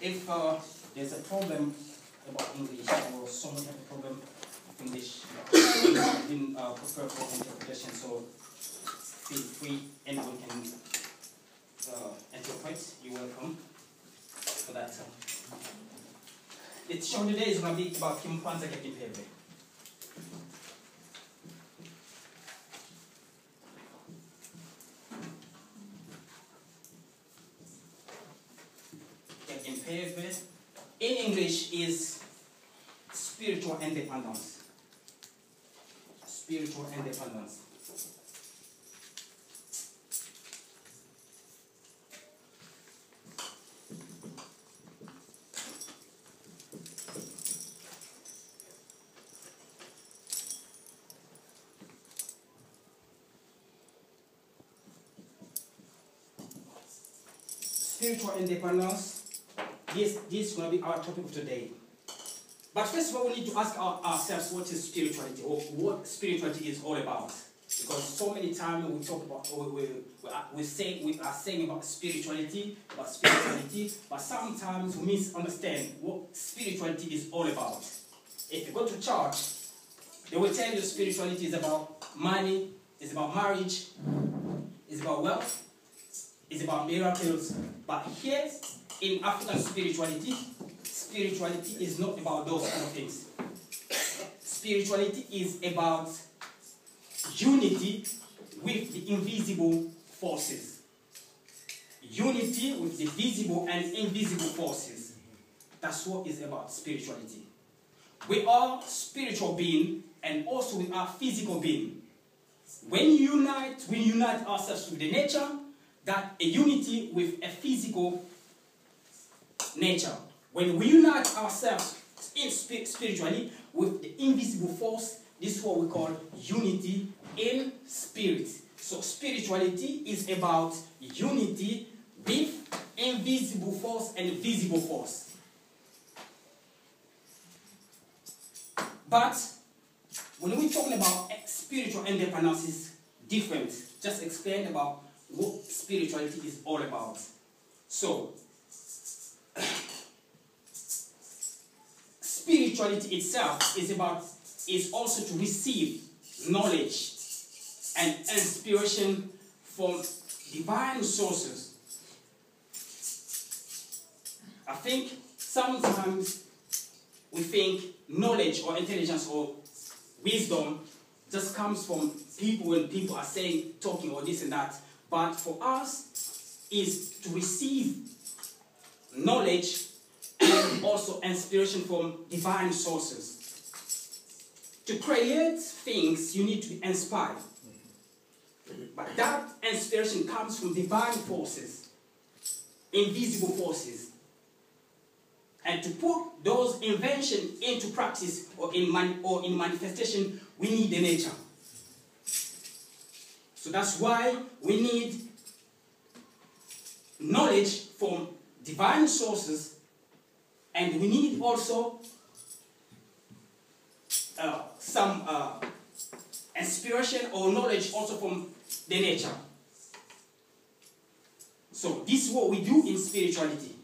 if there's a problem about English, or someone has a problem with English, didn't prepare for interpretation, so feel free, anyone can interpret. You're welcome for that. The show today is going to be about Kimbangu getting paid. In English is spiritual independence. Spiritual independence. Spiritual independence. This is going to be our topic of today. But first of all, we need to ask ourselves what is spirituality, or what spirituality is all about. Because so many times we talk about, or we are saying about spirituality, but sometimes we misunderstand what spirituality is all about. If you go to church, they will tell you spirituality is about money, it's about marriage, it's about wealth, it's about miracles. But here, in African spirituality is not about those kind of things. Spirituality is about unity with the invisible forces. Unity with the visible and invisible forces. That's what is about spirituality. We are spiritual beings, and also we are physical beings. When we unite ourselves with the nature, that a unity with a physical nature. When we unite ourselves spiritually with the invisible force, this is what we call unity in spirit. So spirituality is about unity with invisible force and visible force. But when we're talking about spiritual independence, is different. Just explain about what spirituality is all about. So, spirituality itself is also to receive knowledge and inspiration from divine sources. I think sometimes we think knowledge or intelligence or wisdom just comes from people when people are saying, talking or this and that. But for us is to receive knowledge and also inspiration from divine sources. To create things, you need to be inspired. But that inspiration comes from divine forces, invisible forces. And to put those inventions into practice or in manifestation, we need the nature. So that's why we need knowledge from divine sources, and we need also some inspiration or knowledge also from the nature. So this is what we do in spirituality.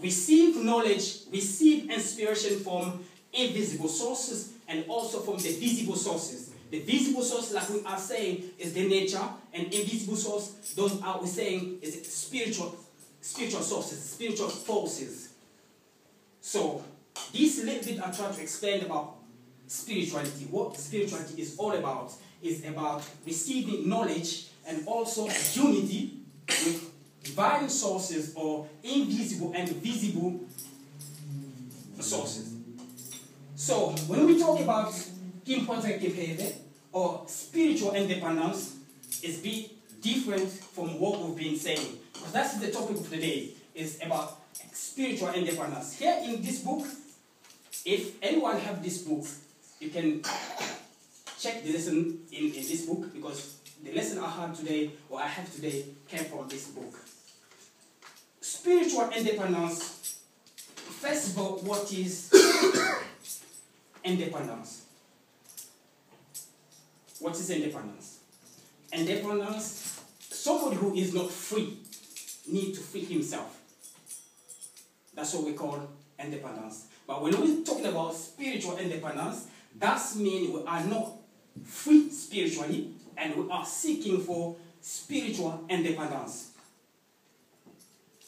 Receive knowledge, receive inspiration from invisible sources and also from the visible sources. The visible source, like we are saying, is the nature, and invisible source, those are we saying is spiritual sources, spiritual forces. So this little bit I try to explain about spirituality. What spirituality is all about is about receiving knowledge and also unity with divine sources or invisible and visible sources. So when we talk about Kimbangu or spiritual independence, is be different from what we've been saying. Because that's the topic of the day, is about spiritual independence. Here in this book, if anyone have this book, you can check the lesson in this book, because the lesson I have today, or I have today, came from this book. Spiritual independence, first of all, what is independence? What is independence? Independence, somebody who is not free, needs to free himself. That's what we call independence. But when we're talking about spiritual independence, that means we are not free spiritually, and we are seeking for spiritual independence.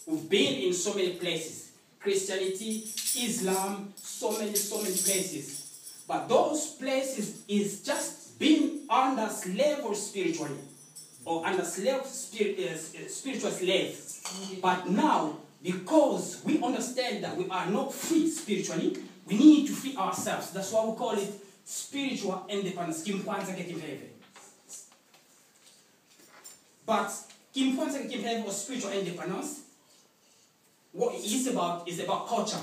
We've been in so many places. Christianity, Islam, so many places. But those places is just being under slavery spiritually, or under spiritual slaves. But now, because we understand that we are not free spiritually, we need to free ourselves. That's why we call it spiritual independence. But or spiritual independence, what it is about culture.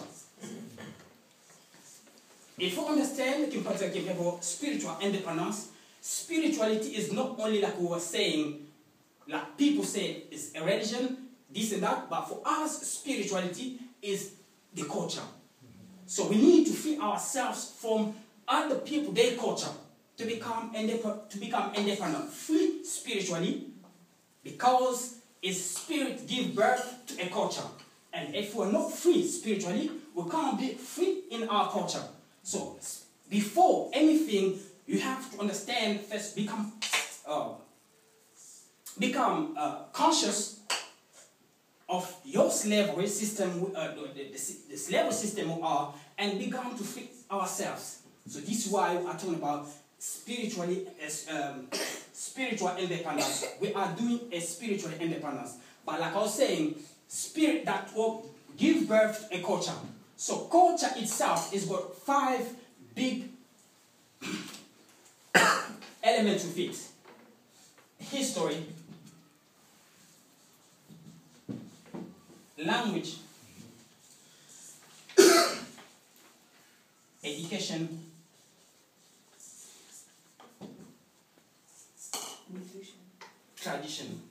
If you understand spiritual independence, spirituality is not only like we were saying, like people say it's a religion, this and that, but for us, spirituality is the culture. So we need to free ourselves from other people, their culture, to become independent, free spiritually, because its spirit gives birth to a culture. And if we're not free spiritually, we can't be free in our culture. So before anything, you have to understand first, become conscious of your slavery system, the slavery system we are, and become to free ourselves. So this is why we are talking about spiritual independence. We are doing a spiritual independence. But like I was saying, spirit that will give birth to a culture. So culture itself is got 5 big elements of it. History, language, education, tradition.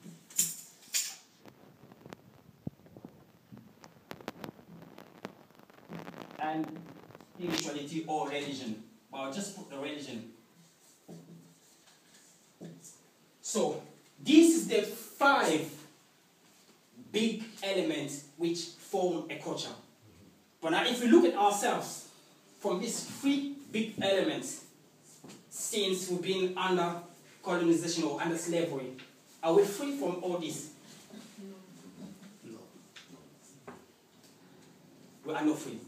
And spirituality or religion. But I'll just put the religion. So, this is the 5 big elements which form a culture. But now if we look at ourselves from these 3 big elements, since we've been under colonization or under slavery, are we free from all this? No. We are not free.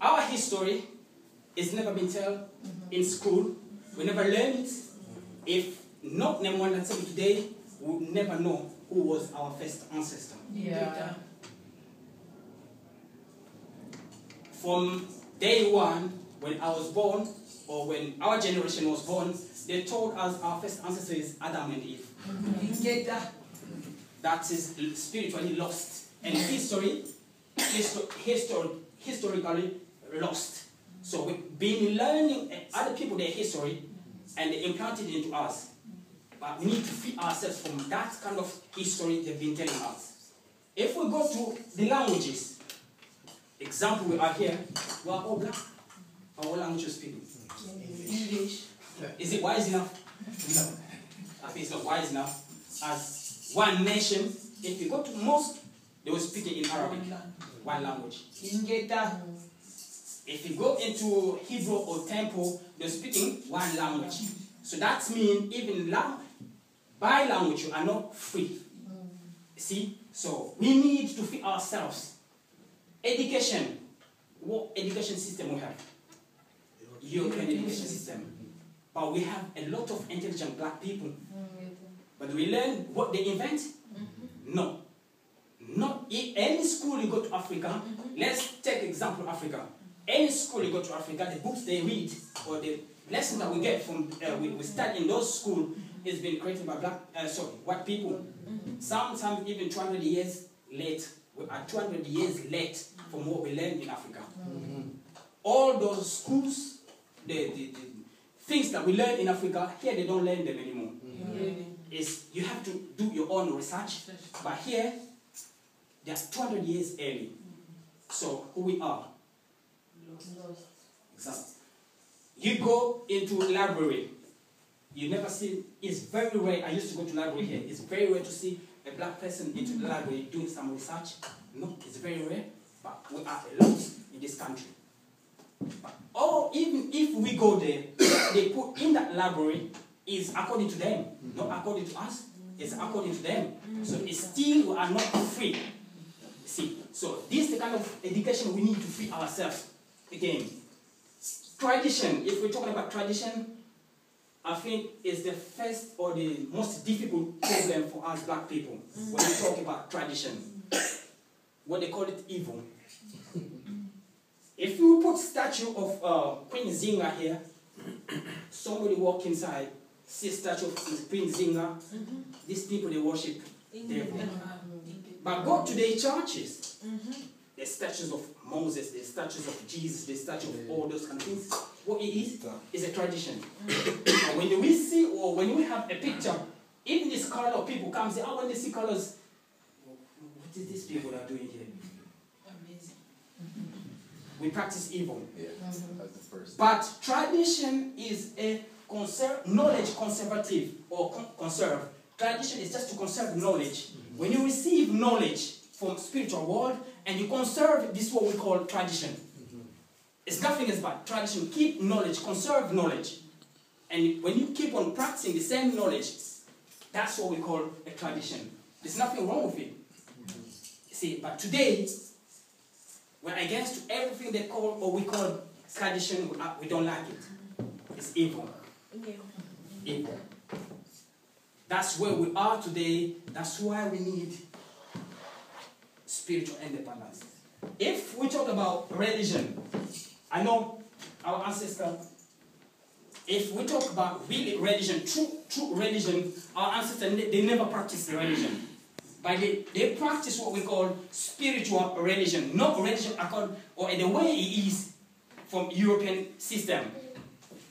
Our history is never been told in school. We never learned it. If not anyone that said today, we would never know who was our first ancestor. Yeah. From day one, when I was born, or when our generation was born, they told us our first ancestor is Adam and Eve. That is spiritually lost. And historically lost. So we've been learning other people their history and they implanted it into us. But we need to free ourselves from that kind of history they've been telling us. If we go to the languages, example, we are here, we are all black. Our language is speaking. English. Is it wise enough? No. I think it's not wise enough. As one nation, if you go to mosque, they will speak it in Arabic, one language. If you go into Hebrew or temple, they're speaking one language. So that means even by language you are not free. See? So we need to free ourselves. Education. What education system we have? European education system. But we have a lot of intelligent black people. But we learn what they invent? No. Not any school you go to Africa. Let's take example Africa. Any school you go to Africa, the books they read or the lessons that we get from we study in those schools is been created by white people. Sometimes even 200 years late. We are 200 years late from what we learned in Africa. All those schools, the things that we learn in Africa, here they don't learn them anymore. It's, you have to do your own research, but here they are 200 years early. So who we are? Exactly. You go into library, you never see, it's very rare, I used to go to library here, it's very rare to see a black person into the library doing some research? No, it's very rare, but we are a lot in this country. Or even if we go there, they put in that library is according to them, not according to us. It's according to them. So it's still we are not free. See, so this is the kind of education we need to free ourselves. Again, tradition. If we're talking about tradition, I think it's the first or the most difficult problem for us black people when we talk about tradition. What they call it evil. If you put statue of Queen Zinga here, somebody walk inside, see a statue of Queen Zinga, these people they worship devil. But go to their churches, the statues of Moses, the statues of Jesus, the statue of all those kind of things. What it is a tradition. When we see or when we have a picture, even this color of people come and say, oh, when they see colors, what is these people are doing here? We practice evil. Yeah, that's the first. But tradition is a knowledge conservative or conserve. Tradition is just to conserve knowledge. When you receive knowledge from spiritual world and you conserve, this is what we call tradition. It's nothing as bad. Tradition, keep knowledge, conserve knowledge. And when you keep on practicing the same knowledge, that's what we call a tradition. There's nothing wrong with it. See, but today, we're against everything they call or we call tradition. We don't like it. It's evil. Evil. That's where we are today. That's why we need spiritual independence. If we talk about religion, I know our ancestors, if we talk about really religion, true religion, our ancestors, they never practiced the religion. But they practice what we call spiritual religion, not religion or in the way it is from European system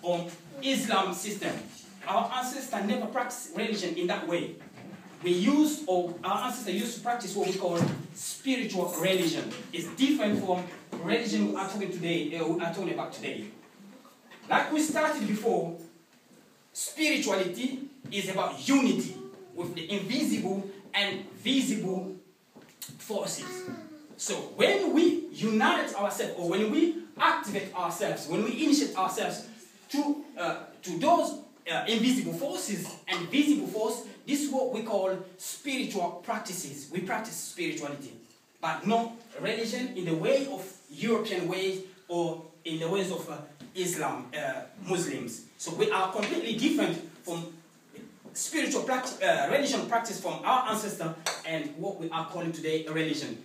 or Islam system. Our ancestors never practiced religion in that way. Our ancestors used to practice what we call spiritual religion. It's different from religion we are talking about today. Like we started before, spirituality is about unity with the invisible and visible forces. So when we unite ourselves, or when we activate ourselves, when we initiate ourselves to those invisible forces and visible force, this is what we call spiritual practices. We practice spirituality, but not religion in the way of European ways or in the ways of Islam, Muslims. So we are completely different from spiritual practice, religion practice from our ancestors and what we are calling today a religion.